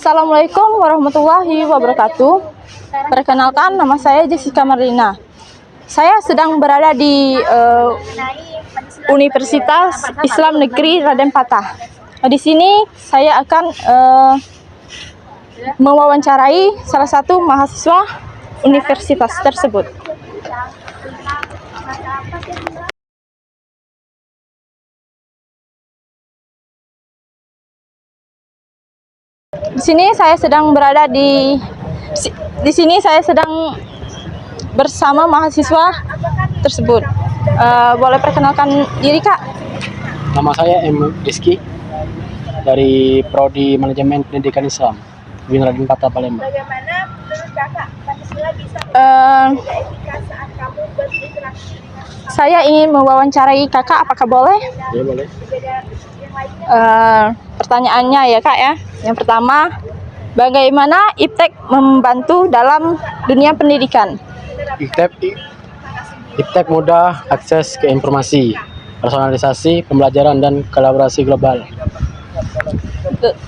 Assalamualaikum warahmatullahi wabarakatuh. Perkenalkan, nama saya Jessica Marlina. Saya sedang berada di Universitas Islam Negeri Raden Patah. Di sini saya akan mewawancarai salah satu mahasiswa universitas tersebut. Di sini saya sedang berada di sini saya sedang bersama mahasiswa tersebut. Boleh perkenalkan diri, Kak? Nama saya Rizky dari Prodi Manajemen Pendidikan Islam di Raden Patah, Palembang. Bagaimana menurut Kakak Pancasila bisa etika saat kamu berinteraksi dengan Saya ingin mewawancarai Kakak, apakah boleh? Ya, boleh. yang lainnya? Pertanyaannya ya, Kak ya. Yang pertama, bagaimana IPTEK membantu dalam dunia pendidikan? IPTEK mudah akses ke informasi, personalisasi pembelajaran dan kolaborasi global.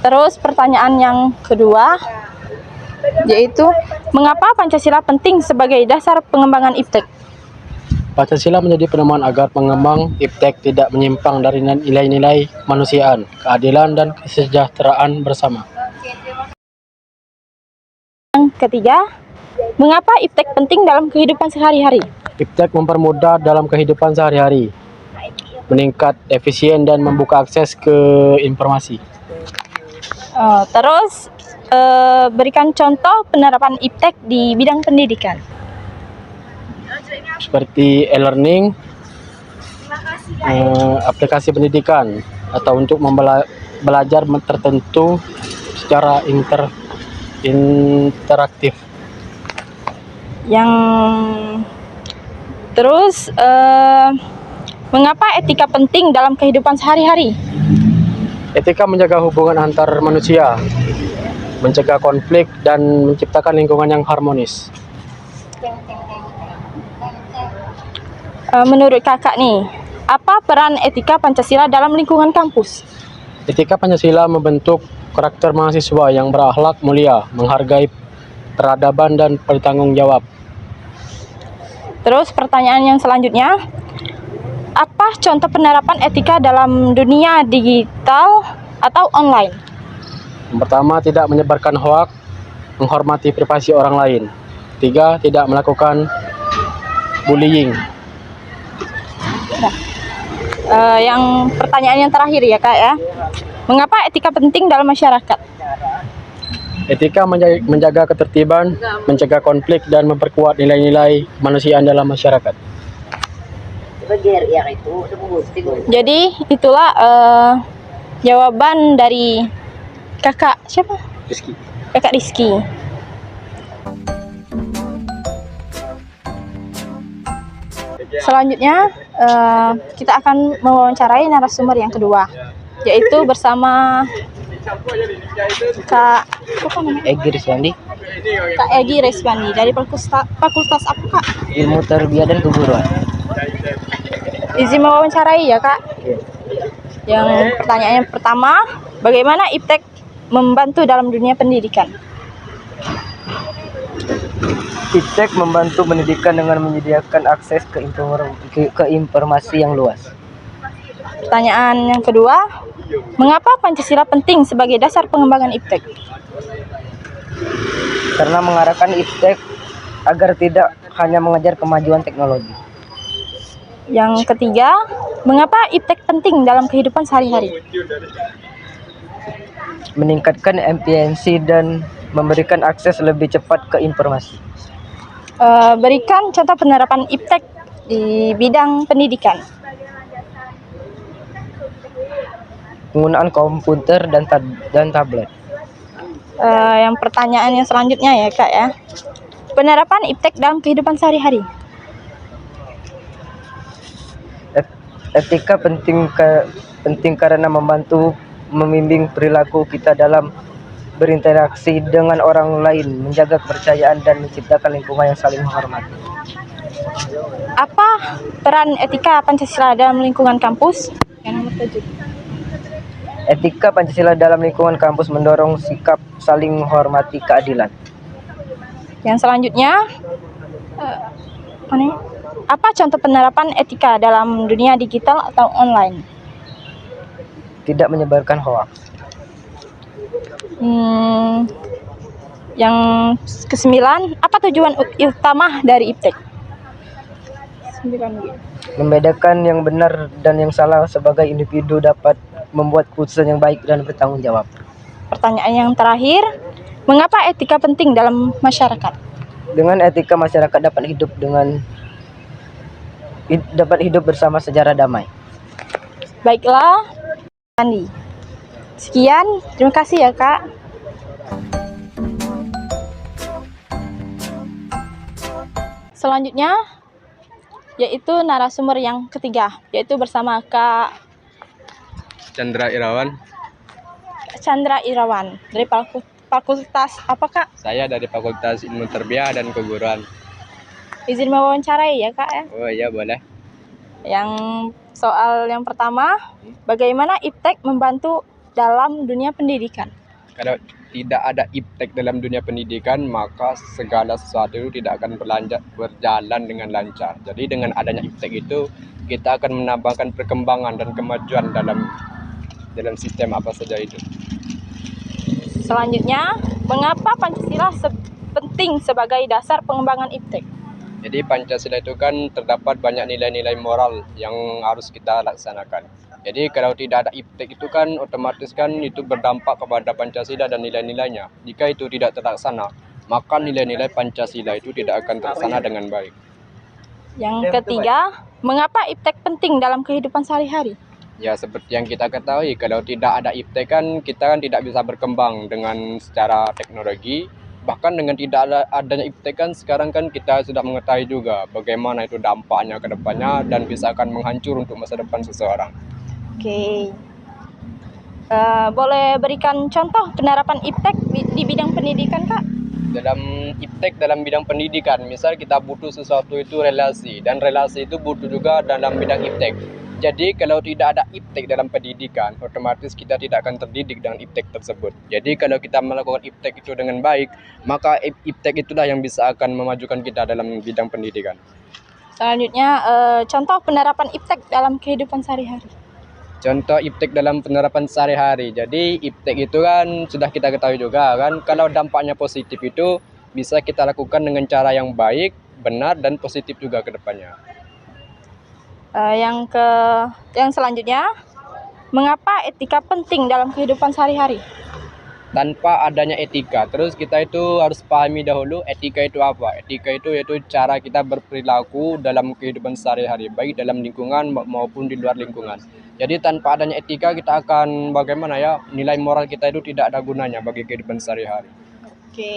Terus pertanyaan yang kedua, yaitu mengapa Pancasila penting sebagai dasar pengembangan IPTEK? Pancasila menjadi pedoman agar pengembang IPTEK tidak menyimpang dari nilai-nilai kemanusiaan, keadilan, dan kesejahteraan bersama. Yang ketiga, mengapa IPTEK penting dalam kehidupan sehari-hari? IPTEK mempermudah dalam kehidupan sehari-hari, meningkat efisien dan membuka akses ke informasi. Terus berikan contoh penerapan IPTEK di bidang pendidikan. Seperti e-learning, aplikasi pendidikan, atau untuk belajar tertentu secara interaktif. Terus mengapa etika penting dalam kehidupan sehari-hari? Etika menjaga hubungan antar manusia, mencegah konflik, dan menciptakan lingkungan yang harmonis. Menurut Kakak nih, apa peran etika Pancasila dalam lingkungan kampus? Etika Pancasila membentuk karakter mahasiswa yang berakhlak mulia, menghargai peradaban dan bertanggung jawab. Terus pertanyaan yang selanjutnya, apa contoh penerapan etika dalam dunia digital atau online? Yang pertama, tidak menyebarkan hoaks, menghormati privasi orang lain. 3, tidak melakukan bullying. Yang pertanyaan yang terakhir ya, Kak ya. Mengapa etika penting dalam masyarakat? Etika menjaga ketertiban, mencegah konflik, dan memperkuat nilai-nilai kemanusiaan dalam masyarakat. Jadi itulah jawaban dari Kakak siapa? Rizky. Kakak Rizky. Selanjutnya kita akan mewawancarai narasumber yang kedua, yaitu bersama Kak Egy Reswandi, Kak Egy Reswandi dari fakultas apa, Kak? Ilmu Tarbiyah dan Keguruan. Izin mewawancarai ya, Kak. Yang pertanyaan yang pertama, bagaimana IPTEK membantu dalam dunia pendidikan? IPTEK membantu pendidikan dengan menyediakan akses ke informasi yang luas. Pertanyaan yang kedua, mengapa Pancasila penting sebagai dasar pengembangan IPTEK? Karena mengarahkan IPTEK agar tidak hanya mengejar kemajuan teknologi. Yang ketiga, mengapa IPTEK penting dalam kehidupan sehari-hari? Meningkatkan efisiensi dan memberikan akses lebih cepat ke informasi. Berikan contoh penerapan IPTEK di bidang pendidikan. Penggunaan komputer dan tablet. Yang pertanyaan yang selanjutnya ya, Kak ya. Penerapan IPTEK dalam kehidupan sehari-hari. Etika penting karena membantu membimbing perilaku kita dalam berinteraksi dengan orang lain, menjaga kepercayaan, dan menciptakan lingkungan yang saling menghormati. Apa peran etika Pancasila dalam lingkungan kampus? Yang nomor 7. Etika Pancasila dalam lingkungan kampus mendorong sikap saling menghormati keadilan. Yang selanjutnya, apa contoh penerapan etika dalam dunia digital atau online? Tidak menyebarkan hoaks. Yang kesembilan, apa tujuan utama dari IPTEK? 9. Membedakan yang benar dan yang salah sebagai individu dapat membuat keputusan yang baik dan bertanggung jawab. Pertanyaan yang terakhir, mengapa etika penting dalam masyarakat? Dengan etika masyarakat dapat hidup bersama secara damai. Baiklah, Andi. Sekian, terima kasih ya Kak. Selanjutnya, yaitu narasumber yang ketiga, yaitu bersama Kak Chandra Irawan. Chandra Irawan dari Fakultas apa Kak? Saya dari Fakultas Ilmu Tarbiyah dan Keguruan. Izin mewawancarai ya Kak ya. Oh iya boleh. Yang soal yang pertama, bagaimana IPTEK membantu dalam dunia pendidikan? Kalau tidak ada IPTEK dalam dunia pendidikan, maka segala sesuatu itu tidak akan berjalan dengan lancar. Jadi dengan adanya IPTEK itu, kita akan menambahkan perkembangan dan kemajuan dalam sistem apa saja itu. Selanjutnya, mengapa Pancasila penting sebagai dasar pengembangan IPTEK? Jadi Pancasila itu kan terdapat banyak nilai-nilai moral yang harus kita laksanakan. Jadi kalau tidak ada IPTEK itu kan otomatis kan itu berdampak kepada Pancasila dan nilai-nilainya. Jika itu tidak terlaksana, maka nilai-nilai Pancasila itu tidak akan terlaksana dengan baik. Yang ketiga, mengapa IPTEK penting dalam kehidupan sehari-hari? Ya seperti yang kita ketahui, kalau tidak ada IPTEK kan kita kan tidak bisa berkembang dengan secara teknologi. Bahkan dengan tidak adanya IPTEK kan sekarang kan kita sudah mengetahui juga bagaimana itu dampaknya ke depannya dan bisa akan menghancur untuk masa depan seseorang. Oke. Boleh berikan contoh penerapan IPTEK di bidang pendidikan, Kak? Dalam IPTEK dalam bidang pendidikan, misal kita butuh sesuatu itu relasi, dan relasi itu butuh juga dalam bidang IPTEK. Jadi kalau tidak ada IPTEK dalam pendidikan, otomatis kita tidak akan terdidik dengan IPTEK tersebut. Jadi kalau kita melakukan IPTEK itu dengan baik, maka IPTEK itulah yang bisa akan memajukan kita dalam bidang pendidikan. Selanjutnya, contoh penerapan IPTEK dalam kehidupan sehari-hari. Contoh IPTEK dalam penerapan sehari-hari. Jadi IPTEK itu kan sudah kita ketahui juga kan, kalau dampaknya positif itu bisa kita lakukan dengan cara yang baik, benar, dan positif juga ke depannya. Yang selanjutnya, mengapa etika penting dalam kehidupan sehari-hari? Tanpa adanya etika, terus kita itu harus pahami dahulu etika itu apa. Etika itu yaitu cara kita berperilaku dalam kehidupan sehari-hari, baik dalam lingkungan maupun di luar lingkungan. Jadi tanpa adanya etika kita akan bagaimana ya, nilai moral kita itu tidak ada gunanya bagi kehidupan sehari-hari. Oke.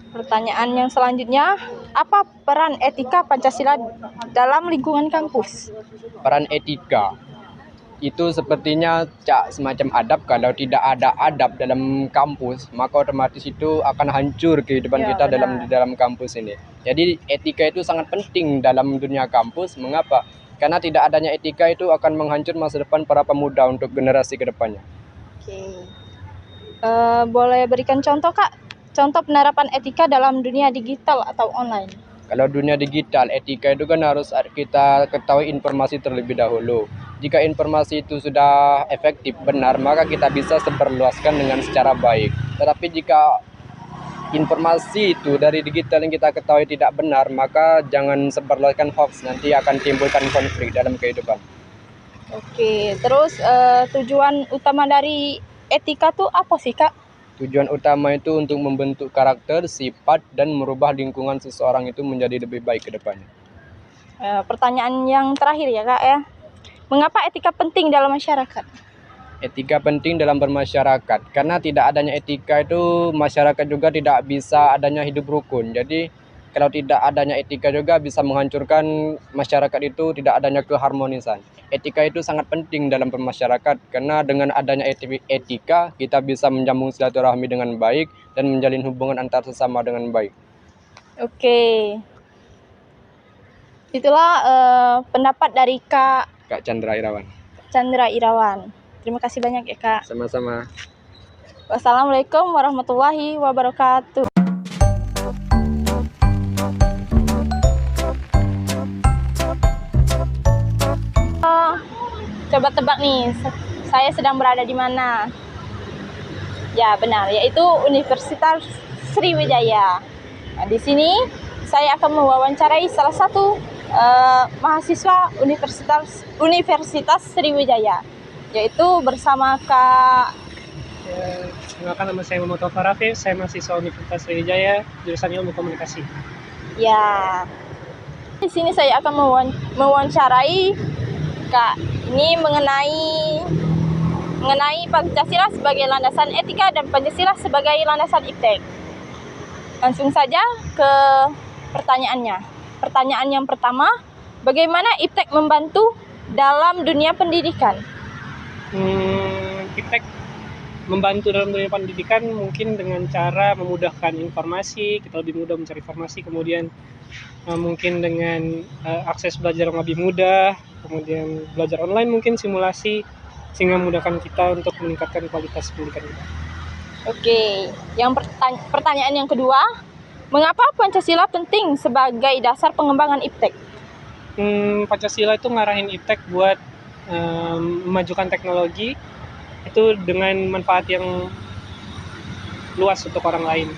Pertanyaan yang selanjutnya, apa peran etika Pancasila dalam lingkungan kampus? Peran etika itu sepertinya semacam adab. Kalau tidak ada adab dalam kampus, maka otomatis itu akan hancur kehidupan Ya, kita benar. dalam kampus ini. Jadi etika itu sangat penting dalam dunia kampus. Mengapa? Karena tidak adanya etika itu akan menghancur masa depan para pemuda untuk generasi kedepannya. Oke. Boleh berikan contoh, Kak? Contoh penerapan etika dalam dunia digital atau online. Kalau dunia digital, etika itu kan harus kita ketahui informasi terlebih dahulu. Jika informasi itu sudah efektif, benar, maka kita bisa sebarluaskan dengan secara baik. Tetapi jika informasi itu dari digital yang kita ketahui tidak benar, maka jangan sebarluaskan hoax, nanti akan timbulkan konflik dalam kehidupan. Oke, terus tujuan utama dari etika tuh apa sih, Kak? Tujuan utama itu untuk membentuk karakter, sifat, dan merubah lingkungan seseorang itu menjadi lebih baik ke depannya. Pertanyaan yang terakhir ya, Kak ya. Mengapa etika penting dalam masyarakat? Etika penting dalam bermasyarakat, karena tidak adanya etika itu masyarakat juga tidak bisa adanya hidup rukun. Jadi kalau tidak adanya etika juga bisa menghancurkan masyarakat itu, tidak adanya keharmonisan. Etika itu sangat penting dalam bermasyarakat, karena dengan adanya etika kita bisa menjamu silaturahmi dengan baik dan menjalin hubungan antar sesama dengan baik. Oke. Itulah pendapat dari Kak Kak Chandra Irawan. Chandra Irawan. Terima kasih banyak ya Kak. Sama-sama. Wassalamualaikum warahmatullahi wabarakatuh. Coba tebak nih, saya sedang berada di mana? Ya benar, yaitu Universitas Sriwijaya. Nah, di sini saya akan mewawancarai salah satu mahasiswa Universitas Sriwijaya, yaitu bersama Kak. Perkenalkan, nama saya Muhammad Taufar Rafi, saya mahasiswa Universitas Sriwijaya, jurusan Ilmu Komunikasi. Ya, di sini saya akan mewawancarai Kak ini mengenai Pancasila sebagai landasan etika dan Pancasila sebagai landasan iptek. Langsung saja ke pertanyaannya. Pertanyaan yang pertama, bagaimana iptek membantu dalam dunia pendidikan? Iptek membantu dalam dunia pendidikan mungkin dengan cara memudahkan informasi, kita lebih mudah mencari informasi, kemudian mungkin dengan akses belajar yang lebih mudah, kemudian belajar online mungkin simulasi, sehingga memudahkan kita untuk meningkatkan kualitas pendidikan kita. Oke, yang pertanyaan yang kedua, mengapa Pancasila penting sebagai dasar pengembangan iptek? Pancasila itu ngarahin iptek buat memajukan teknologi itu dengan manfaat yang luas untuk orang lain.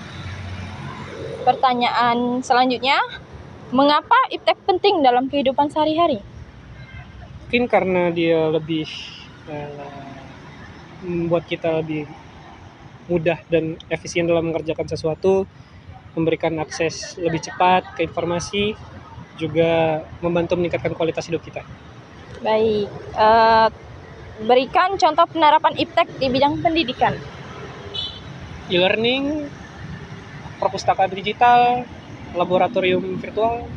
Pertanyaan selanjutnya, mengapa iptek penting dalam kehidupan sehari-hari? Mungkin karena dia lebih membuat kita lebih mudah dan efisien dalam mengerjakan sesuatu, memberikan akses lebih cepat ke informasi, juga membantu meningkatkan kualitas hidup kita. Baik, berikan contoh penerapan iptek di bidang pendidikan. E-learning, perpustakaan digital, laboratorium virtual.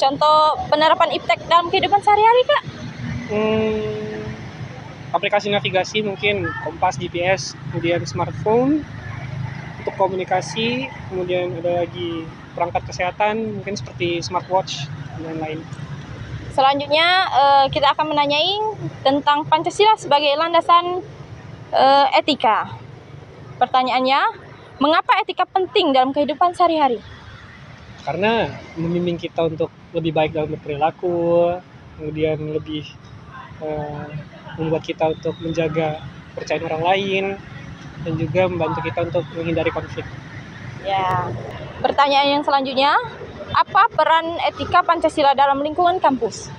Contoh penerapan iptek dalam kehidupan sehari-hari, Kak? Aplikasi navigasi mungkin Kompas, GPS, kemudian smartphone untuk komunikasi, kemudian ada lagi perangkat kesehatan mungkin seperti smartwatch dan lain-lain. Selanjutnya kita akan menanyai tentang Pancasila sebagai landasan etika. Pertanyaannya, mengapa etika penting dalam kehidupan sehari-hari? Karena membimbing kita untuk lebih baik dalam berperilaku, kemudian lebih membuat kita untuk menjaga kepercayaan orang lain, dan juga membantu kita untuk menghindari konflik. Ya. Pertanyaan yang selanjutnya, apa peran etika Pancasila dalam lingkungan kampus?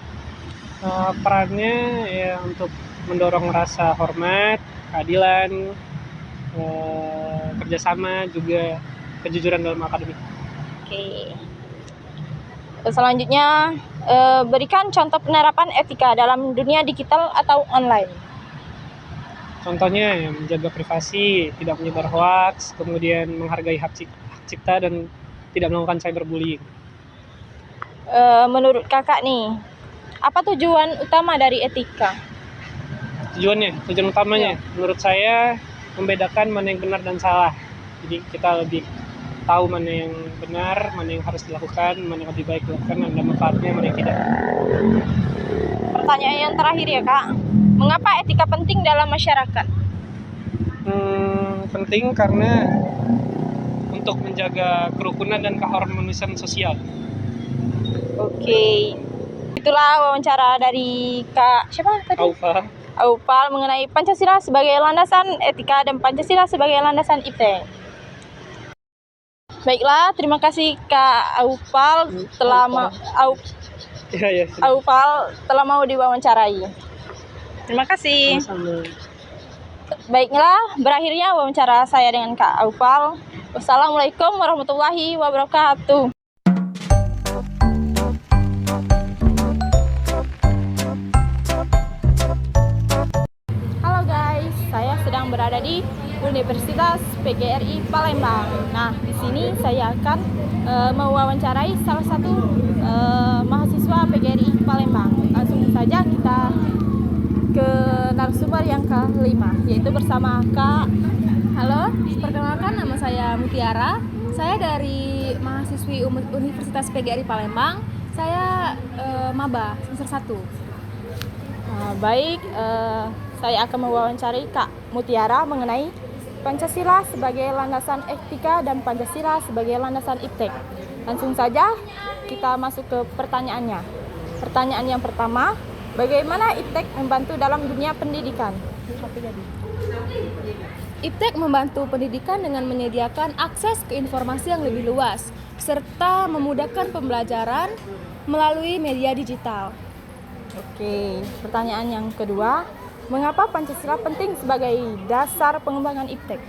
Perannya ya untuk mendorong rasa hormat, keadilan, kerjasama, juga kejujuran dalam akademik. Oke. Selanjutnya, berikan contoh penerapan etika dalam dunia digital atau online. Contohnya ya, menjaga privasi, tidak menyebar hoax, kemudian menghargai hak cipta dan tidak melakukan cyberbullying. Menurut kakak nih, apa tujuan utama dari etika? Tujuan utamanya menurut saya membedakan mana yang benar dan salah. Jadi kita lebih tahu mana yang benar, mana yang harus dilakukan, mana yang lebih baik dilakukan, dan ada manfaatnya, mana yang tidak. Pertanyaan yang terakhir ya Kak, mengapa etika penting dalam masyarakat? Penting karena untuk menjaga kerukunan dan keharmonisan sosial. Oke, itulah wawancara dari Kak siapa tadi? Aupal mengenai Pancasila sebagai landasan etika dan Pancasila sebagai landasan iptek. Baiklah, terima kasih Kak Aupal Aupal telah mau diwawancarai. Terima kasih. Baiklah, berakhirnya wawancara saya dengan Kak Aupal. Wassalamualaikum warahmatullahi wabarakatuh. Halo guys, saya sedang berada di Universitas PGRI Palembang. Nah, di sini saya akan mewawancarai salah satu mahasiswa PGRI Palembang. Langsung saja kita ke narasumber yang kelima, yaitu bersama Kak. Halo, perkenalkan nama saya Mutiara. Saya dari mahasiswi Universitas PGRI Palembang. Saya maba semester 1. Baik, saya akan mewawancarai Kak Mutiara mengenai Pancasila sebagai landasan etika dan Pancasila sebagai landasan iptek. Langsung saja kita masuk ke pertanyaannya. Pertanyaan yang pertama, bagaimana iptek membantu dalam dunia pendidikan? Iptek membantu pendidikan dengan menyediakan akses ke informasi yang lebih luas, serta memudahkan pembelajaran melalui media digital. Oke, pertanyaan yang kedua, mengapa Pancasila penting sebagai dasar pengembangan iptek?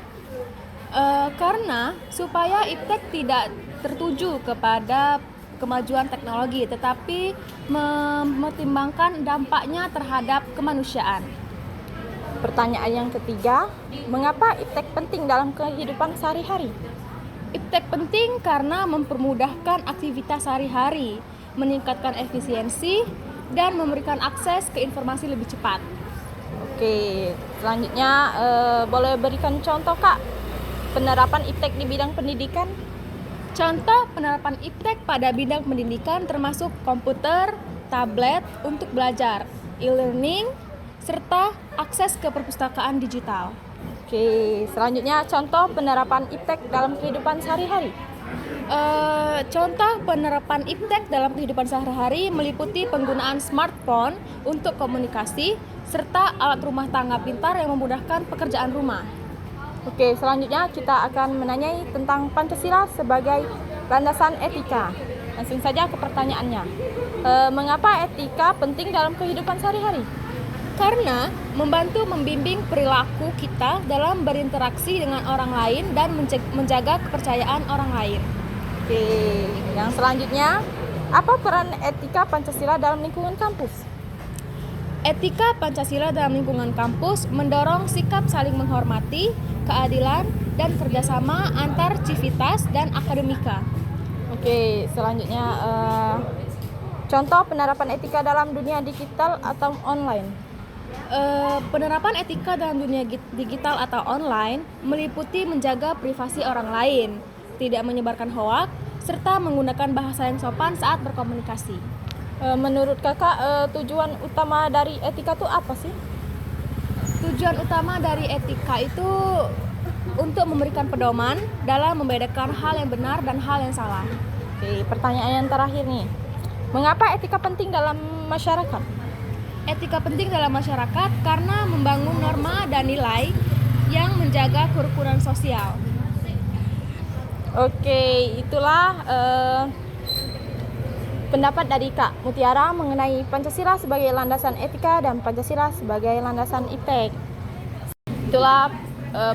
Karena supaya iptek tidak tertuju kepada kemajuan teknologi, tetapi mempertimbangkan dampaknya terhadap kemanusiaan. Pertanyaan yang ketiga, mengapa iptek penting dalam kehidupan sehari-hari? Iptek penting karena mempermudahkan aktivitas sehari-hari, meningkatkan efisiensi, dan memberikan akses ke informasi lebih cepat. Oke, selanjutnya boleh berikan contoh Kak penerapan iptek di bidang pendidikan? Contoh penerapan iptek pada bidang pendidikan termasuk komputer, tablet untuk belajar, e-learning, serta akses ke perpustakaan digital. Oke, selanjutnya contoh penerapan iptek dalam kehidupan sehari-hari. Contoh penerapan iptek dalam kehidupan sehari-hari meliputi penggunaan smartphone untuk komunikasi serta alat rumah tangga pintar yang memudahkan pekerjaan rumah. Oke, selanjutnya kita akan menanyai tentang Pancasila sebagai landasan etika. Langsung saja ke pertanyaannya. Mengapa etika penting dalam kehidupan sehari-hari? Karena membantu membimbing perilaku kita dalam berinteraksi dengan orang lain dan menjaga kepercayaan orang lain. Oke, yang selanjutnya, apa peran etika Pancasila dalam lingkungan kampus? Etika Pancasila dalam lingkungan kampus mendorong sikap saling menghormati, keadilan, dan kerjasama antar civitas dan akademika. Oke, selanjutnya contoh penerapan etika dalam dunia digital atau online. Penerapan etika dalam dunia digital atau online meliputi menjaga privasi orang lain, tidak menyebarkan hoaks, serta menggunakan bahasa yang sopan saat berkomunikasi. Menurut kakak, tujuan utama dari etika itu apa sih? Tujuan utama dari etika itu untuk memberikan pedoman dalam membedakan hal yang benar dan hal yang salah. Oke, pertanyaan yang terakhir nih. Mengapa etika penting dalam masyarakat? Etika penting dalam masyarakat karena membangun norma dan nilai yang menjaga kerukunan sosial. Oke, itulah pendapat dari Kak Mutiara mengenai Pancasila sebagai landasan etika dan Pancasila sebagai landasan iptek. Itulah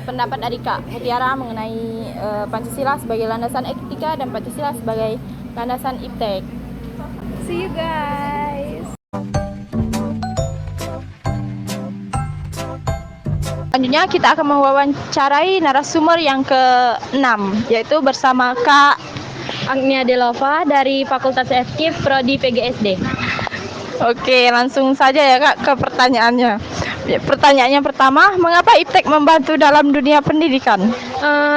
pendapat dari Kak Mutiara mengenai Pancasila sebagai landasan etika dan Pancasila sebagai landasan iptek. See you guys. Selanjutnya kita akan mewawancarai narasumber yang ke-6, yaitu bersama Kak Agnia Delova dari Fakultas FKIP Prodi PGSD. Oke, langsung saja ya Kak ke pertanyaannya. Pertanyaannya pertama, mengapa iptek membantu dalam dunia pendidikan?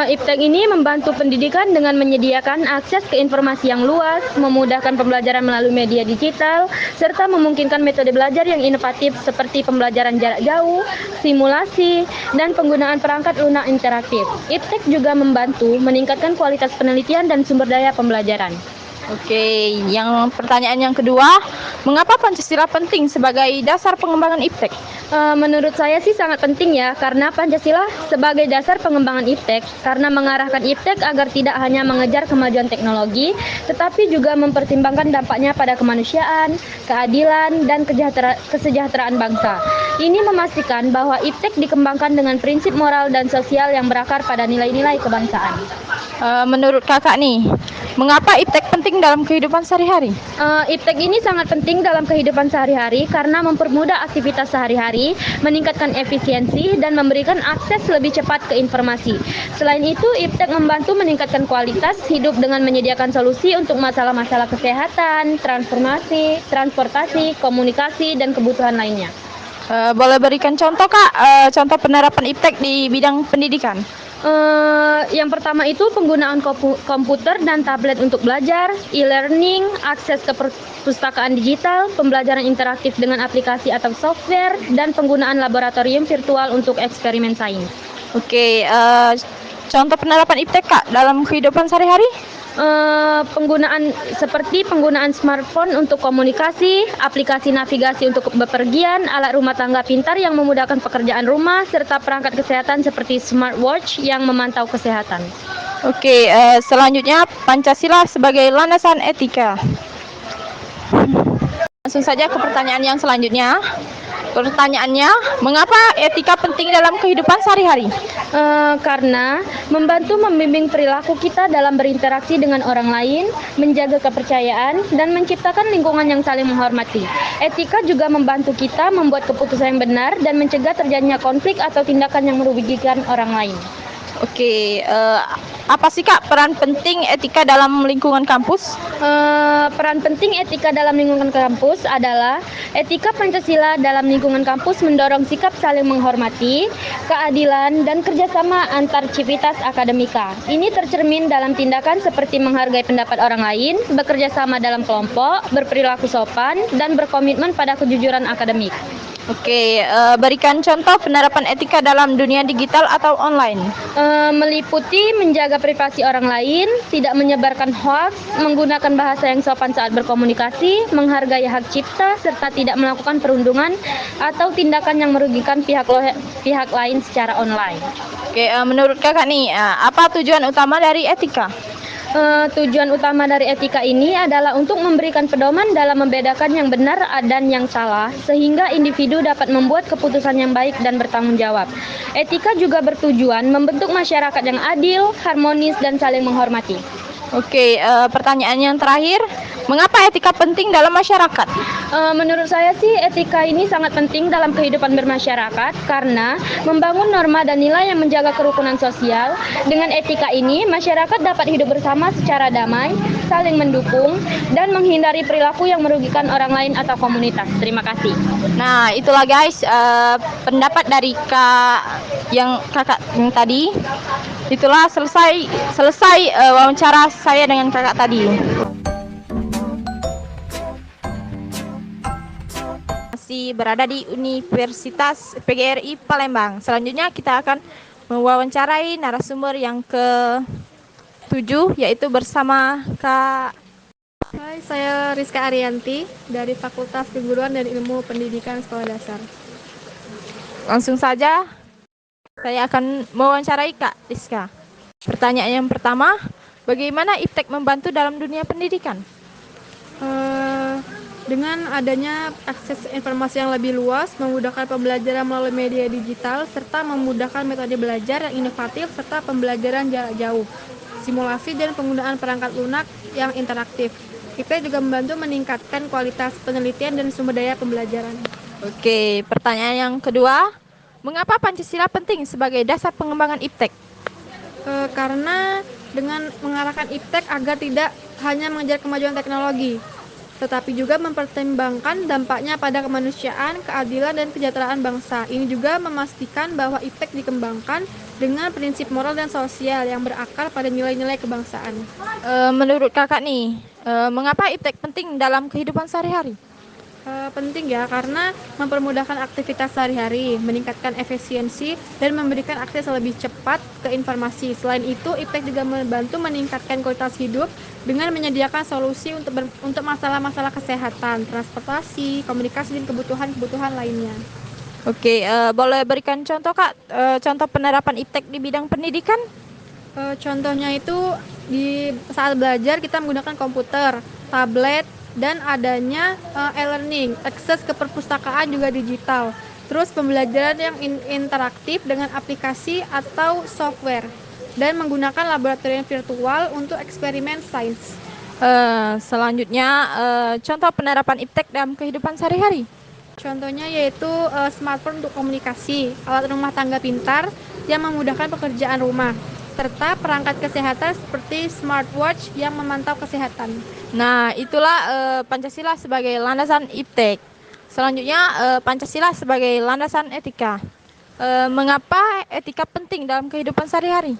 Iptek ini membantu pendidikan dengan menyediakan akses ke informasi yang luas, memudahkan pembelajaran melalui media digital, serta memungkinkan metode belajar yang inovatif seperti pembelajaran jarak jauh, simulasi, dan penggunaan perangkat lunak interaktif. Iptek juga membantu meningkatkan kualitas penelitian dan sumber daya pembelajaran. Oke, yang pertanyaan yang kedua, mengapa Pancasila penting sebagai dasar pengembangan iptek? Menurut saya sih sangat penting ya, karena Pancasila sebagai dasar pengembangan iptek, karena mengarahkan iptek agar tidak hanya mengejar kemajuan teknologi, tetapi juga mempertimbangkan dampaknya pada kemanusiaan, keadilan, dan kesejahteraan bangsa. Ini memastikan bahwa iptek dikembangkan dengan prinsip moral dan sosial yang berakar pada nilai-nilai kebangsaan. Menurut kakak nih, mengapa iptek penting dalam kehidupan sehari-hari? Iptek ini sangat penting dalam kehidupan sehari-hari karena mempermudah aktivitas sehari-hari, meningkatkan efisiensi, dan memberikan akses lebih cepat ke informasi. Selain itu, iptek membantu meningkatkan kualitas hidup dengan menyediakan solusi untuk masalah-masalah kesehatan, transportasi, komunikasi, dan kebutuhan lainnya. Boleh berikan contoh Kak, contoh penerapan iptek di bidang pendidikan? Yang pertama itu penggunaan komputer dan tablet untuk belajar, e-learning, akses ke perpustakaan digital, pembelajaran interaktif dengan aplikasi atau software, dan penggunaan laboratorium virtual untuk eksperimen sains. Oke, contoh penerapan iptek Kak dalam kehidupan sehari-hari? Seperti penggunaan smartphone untuk komunikasi, aplikasi navigasi untuk bepergian, alat rumah tangga pintar yang memudahkan pekerjaan rumah, serta perangkat kesehatan seperti smartwatch yang memantau kesehatan. Oke, selanjutnya Pancasila sebagai landasan etika. Langsung saja ke pertanyaan yang selanjutnya. Pertanyaannya, mengapa etika penting dalam kehidupan sehari-hari? Karena membantu membimbing perilaku kita dalam berinteraksi dengan orang lain, menjaga kepercayaan, dan menciptakan lingkungan yang saling menghormati. Etika juga membantu kita membuat keputusan yang benar dan mencegah terjadinya konflik atau tindakan yang merugikan orang lain. Oke, apa sih Kak peran penting etika dalam lingkungan kampus? Peran penting etika dalam lingkungan kampus adalah etika Pancasila dalam lingkungan kampus mendorong sikap saling menghormati, keadilan, dan kerjasama antar civitas akademika. Ini tercermin dalam tindakan seperti menghargai pendapat orang lain, bekerja sama dalam kelompok, berperilaku sopan, dan berkomitmen pada kejujuran akademik. Oke, berikan contoh penerapan etika dalam dunia digital atau online. Meliputi menjaga privasi orang lain, tidak menyebarkan hoaks, menggunakan bahasa yang sopan saat berkomunikasi, menghargai hak cipta, serta tidak melakukan perundungan atau tindakan yang merugikan pihak lain secara online. Oke, menurut Kakak nih, apa tujuan utama dari etika? Tujuan utama dari etika ini adalah untuk memberikan pedoman dalam membedakan yang benar dan yang salah, sehingga individu dapat membuat keputusan yang baik dan bertanggung jawab. Etika juga bertujuan membentuk masyarakat yang adil, harmonis, dan saling menghormati. Oke, pertanyaan yang terakhir, mengapa etika penting dalam masyarakat? Menurut saya sih etika ini sangat penting dalam kehidupan bermasyarakat karena membangun norma dan nilai yang menjaga kerukunan sosial. Dengan etika ini, masyarakat dapat hidup bersama secara damai, saling mendukung, dan menghindari perilaku yang merugikan orang lain atau komunitas. Terima kasih. Nah, itulah guys pendapat dari kakak yang tadi. Itulah selesai wawancara saya dengan kakak tadi. Masih berada di Universitas PGRI Palembang. Selanjutnya kita akan mewawancarai narasumber yang ke-7, yaitu bersama Kak. Hai, saya Rizka Arianti dari Fakultas Keguruan dan Ilmu Pendidikan Sekolah Dasar. Langsung saja saya akan mewawancarai Kak Rizka. Pertanyaan yang pertama, bagaimana iptek membantu dalam dunia pendidikan? Dengan adanya akses informasi yang lebih luas, memudahkan pembelajaran melalui media digital, serta memudahkan metode belajar yang inovatif, serta pembelajaran jarak jauh, simulasi dan penggunaan perangkat lunak yang interaktif. iptek juga membantu meningkatkan kualitas penelitian dan sumber daya pembelajaran. Oke, pertanyaan yang kedua, mengapa Pancasila penting sebagai dasar pengembangan iptek? Karena dengan mengarahkan iptek agar tidak hanya mengejar kemajuan teknologi, tetapi juga mempertimbangkan dampaknya pada kemanusiaan, keadilan, dan kesejahteraan bangsa. Ini juga memastikan bahwa iptek dikembangkan dengan prinsip moral dan sosial yang berakar pada nilai-nilai kebangsaan. Menurut kakak nih, mengapa iptek penting dalam kehidupan sehari-hari? Penting ya, karena mempermudahkan aktivitas sehari-hari, meningkatkan efisiensi, dan memberikan akses lebih cepat ke informasi. Selain itu, iptek juga membantu meningkatkan kualitas hidup dengan menyediakan solusi untuk masalah-masalah kesehatan, transportasi, komunikasi, dan kebutuhan-kebutuhan lainnya. Oke, boleh berikan contoh Kak, contoh penerapan iptek di bidang pendidikan? Contohnya itu di saat belajar kita menggunakan komputer, tablet, dan adanya e-learning, akses ke perpustakaan juga digital. Terus pembelajaran yang interaktif dengan aplikasi atau software, dan menggunakan laboratorium virtual untuk eksperimen sains. Selanjutnya, contoh penerapan iptek dalam kehidupan sehari-hari? Contohnya yaitu smartphone untuk komunikasi, alat rumah tangga pintar yang memudahkan pekerjaan rumah, serta perangkat kesehatan seperti smartwatch yang memantau kesehatan. Nah, itulah Pancasila sebagai landasan iptek. Selanjutnya, Pancasila sebagai landasan etika. Mengapa etika penting dalam kehidupan sehari-hari?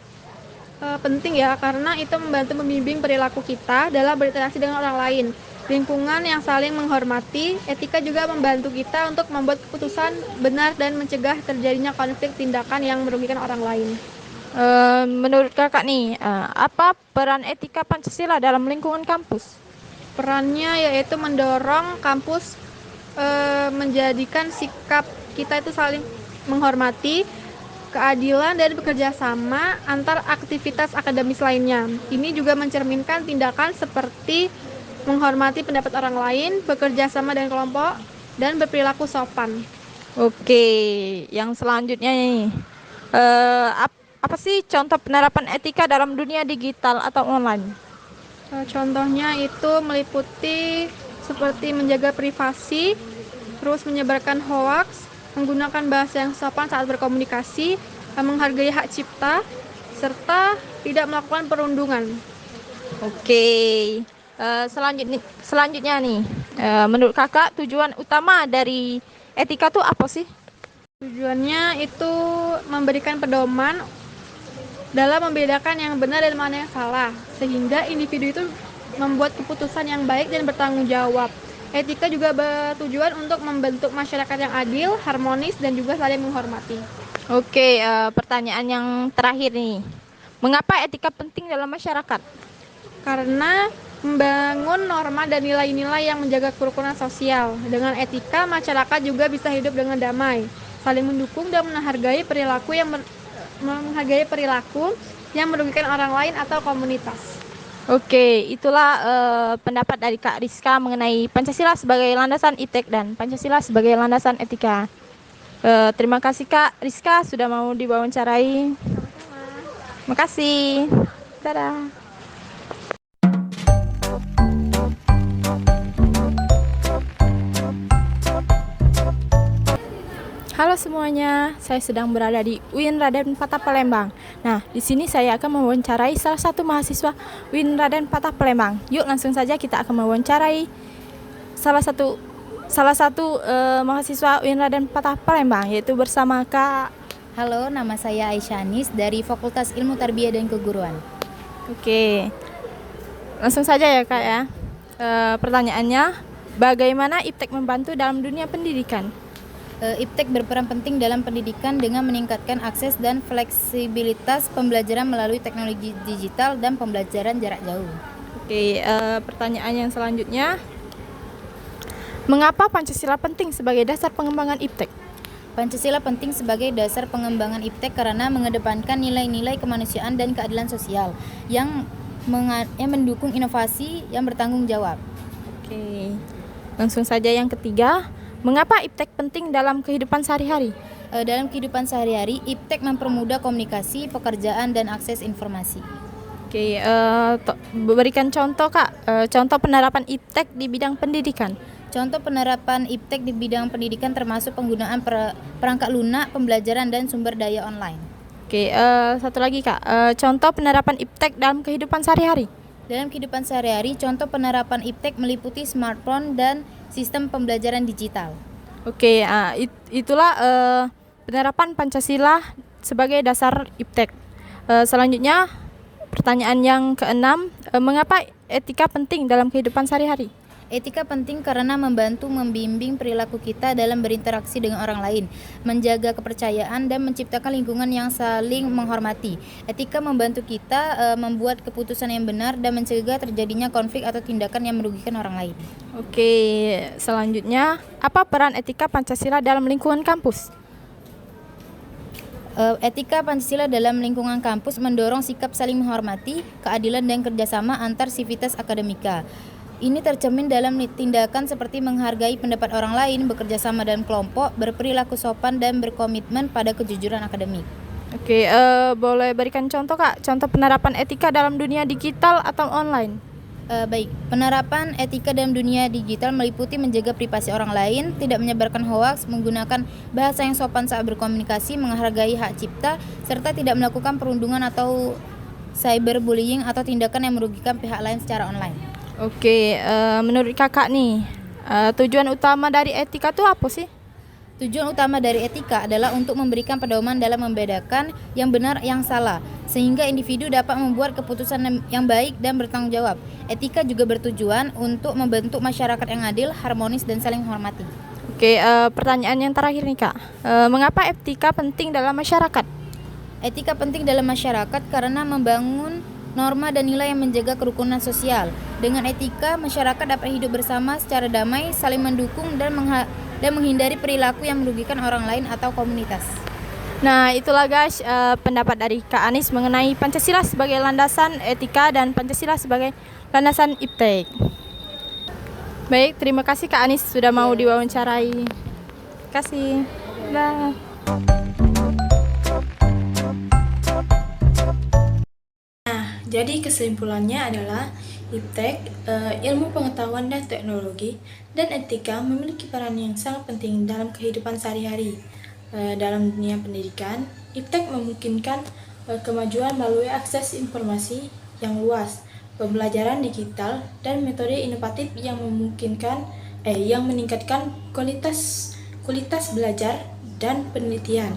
Penting ya, karena itu membantu membimbing perilaku kita dalam berinteraksi dengan orang lain. Lingkungan yang saling menghormati, etika juga membantu kita untuk membuat keputusan benar dan mencegah terjadinya konflik tindakan yang merugikan orang lain. Menurut kakak nih, apa peran etika Pancasila dalam lingkungan kampus? Perannya yaitu mendorong kampus menjadikan sikap kita itu saling menghormati, keadilan dan bekerja sama antar aktivitas akademis lainnya. Ini juga mencerminkan tindakan seperti menghormati pendapat orang lain, bekerja sama dengan kelompok, dan berperilaku sopan. Oke, yang selanjutnya nih, apa sih contoh penerapan etika dalam dunia digital atau online? Contohnya itu meliputi seperti menjaga privasi, terus menyebarkan hoaks, menggunakan bahasa yang sopan saat berkomunikasi, menghargai hak cipta, serta tidak melakukan perundungan. Oke, selanjutnya nih, menurut kakak tujuan utama dari etika tuh apa sih? Tujuannya itu memberikan pedoman dalam membedakan yang benar dan mana yang salah, sehingga individu itu membuat keputusan yang baik dan bertanggung jawab. Etika juga bertujuan untuk membentuk masyarakat yang adil, harmonis, dan juga saling menghormati. Oke, pertanyaan yang terakhir nih. Mengapa etika penting dalam masyarakat? Karena membangun norma dan nilai-nilai yang menjaga kerukunan sosial. Dengan etika, masyarakat juga bisa hidup dengan damai, saling mendukung dan menghargai perilaku yang merugikan orang lain atau komunitas. Oke, itulah pendapat dari Kak Rizka mengenai Pancasila sebagai landasan iptek dan Pancasila sebagai landasan etika. Terima kasih Kak Rizka sudah mau diwawancarai. Terima kasih. Dadah. Halo semuanya, saya sedang berada di UIN Raden Patah Palembang. Nah, di sini saya akan mewawancarai salah satu mahasiswa UIN Raden Patah Palembang. Yuk langsung saja kita akan mewawancarai salah satu mahasiswa UIN Raden Patah Palembang, yaitu bersama Kak. Halo, nama saya Aisyah Anis dari Fakultas Ilmu Tarbiyah dan Keguruan. Oke, langsung saja ya Kak ya. Pertanyaannya, bagaimana iptek membantu dalam dunia pendidikan? Iptek berperan penting dalam pendidikan dengan meningkatkan akses dan fleksibilitas pembelajaran melalui teknologi digital dan pembelajaran jarak jauh. Oke, pertanyaan yang selanjutnya, mengapa Pancasila penting sebagai dasar pengembangan iptek? Pancasila penting sebagai dasar pengembangan iptek karena mengedepankan nilai-nilai kemanusiaan dan keadilan sosial yang mendukung inovasi yang bertanggung jawab. Oke, langsung saja yang ketiga. Mengapa iptek penting dalam kehidupan sehari-hari? Dalam kehidupan sehari-hari, iptek mempermudah komunikasi, pekerjaan, dan akses informasi. Oke, berikan contoh Kak, contoh penerapan iptek di bidang pendidikan. Contoh penerapan iptek di bidang pendidikan termasuk penggunaan perangkat lunak, pembelajaran, dan sumber daya online. Oke, satu lagi Kak, contoh penerapan iptek dalam kehidupan sehari-hari. Dalam kehidupan sehari-hari, contoh penerapan iptek meliputi smartphone dan sistem pembelajaran digital. Oke, itulah penerapan Pancasila sebagai dasar iptek. Selanjutnya, pertanyaan yang keenam, mengapa etika penting dalam kehidupan sehari-hari? Etika penting karena membantu membimbing perilaku kita dalam berinteraksi dengan orang lain, menjaga kepercayaan, dan menciptakan lingkungan yang saling menghormati. Etika membantu kita membuat keputusan yang benar dan mencegah terjadinya konflik atau tindakan yang merugikan orang lain. Oke, selanjutnya, apa peran etika Pancasila dalam lingkungan kampus? Etika Pancasila dalam lingkungan kampus mendorong sikap saling menghormati, keadilan, dan kerjasama antar sivitas akademika. Ini tercermin dalam tindakan seperti menghargai pendapat orang lain, bekerja sama dalam kelompok, berperilaku sopan, dan berkomitmen pada kejujuran akademik. Oke, boleh berikan contoh Kak, contoh penerapan etika dalam dunia digital atau online? Baik, penerapan etika dalam dunia digital meliputi menjaga privasi orang lain, tidak menyebarkan hoaks, menggunakan bahasa yang sopan saat berkomunikasi, menghargai hak cipta, serta tidak melakukan perundungan atau cyberbullying atau tindakan yang merugikan pihak lain secara online. Oke, menurut kakak nih, Tujuan utama dari etika itu apa sih? Tujuan utama dari etika adalah untuk memberikan pedoman dalam membedakan yang benar yang salah, sehingga individu dapat membuat keputusan yang baik dan bertanggung jawab. Etika juga bertujuan untuk membentuk masyarakat yang adil, harmonis, dan saling menghormati. Oke, pertanyaan yang terakhir nih Kak. Mengapa etika penting dalam masyarakat? Etika penting dalam masyarakat karena membangun norma dan nilai yang menjaga kerukunan sosial. Dengan etika, masyarakat dapat hidup bersama secara damai, saling mendukung, dan menghindari perilaku yang merugikan orang lain atau komunitas. Nah, itulah guys pendapat dari Kak Anis mengenai Pancasila sebagai landasan etika dan Pancasila sebagai landasan IPTEK. Baik, terima kasih Kak Anis sudah mau diwawancarai. Terima kasih. Dah. Jadi kesimpulannya adalah IPTEK, ilmu pengetahuan dan teknologi, dan etika memiliki peran yang sangat penting dalam kehidupan sehari-hari. Dalam dunia pendidikan, IPTEK memungkinkan kemajuan melalui akses informasi yang luas, pembelajaran digital, dan metode inovatif yang meningkatkan kualitas belajar dan penelitian.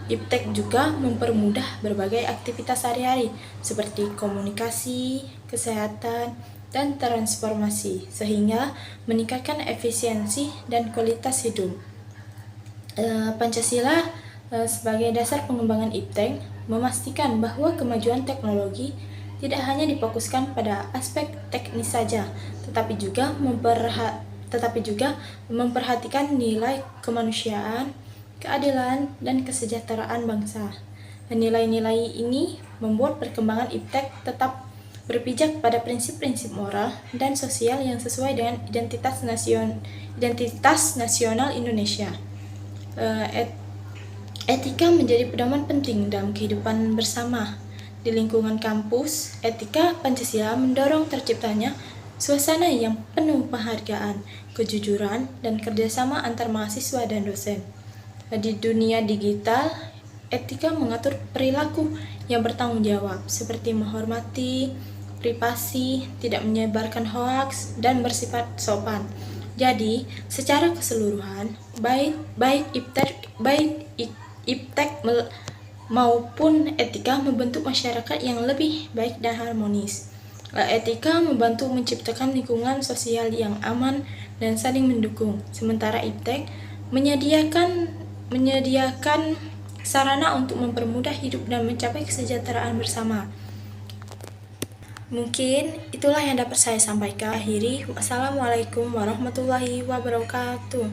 IPTEK juga mempermudah berbagai aktivitas sehari-hari seperti komunikasi, kesehatan, dan transformasi, sehingga meningkatkan efisiensi dan kualitas hidup. Pancasila sebagai dasar pengembangan IPTEK memastikan bahwa kemajuan teknologi tidak hanya difokuskan pada aspek teknis saja, tetapi juga memperhatikan nilai kemanusiaan, keadilan, dan kesejahteraan bangsa. Nilai-nilai ini membuat perkembangan IPTEK tetap berpijak pada prinsip-prinsip moral dan sosial yang sesuai dengan identitas nasional Indonesia. Etika menjadi pedoman penting dalam kehidupan bersama. Di lingkungan kampus, etika Pancasila mendorong terciptanya suasana yang penuh penghargaan, kejujuran, dan kerjasama antar mahasiswa dan dosen. Di dunia digital, etika mengatur perilaku yang bertanggung jawab, seperti menghormati privasi, tidak menyebarkan hoaks, dan bersifat sopan. Jadi, secara keseluruhan, baik IPTEK maupun etika membentuk masyarakat yang lebih baik dan harmonis. Etika membantu menciptakan lingkungan sosial yang aman dan saling mendukung, sementara IPTEK menyediakan sarana untuk mempermudah hidup dan mencapai kesejahteraan bersama. Mungkin itulah yang dapat saya sampaikan. Akhiri, wassalamualaikum warahmatullahi wabarakatuh.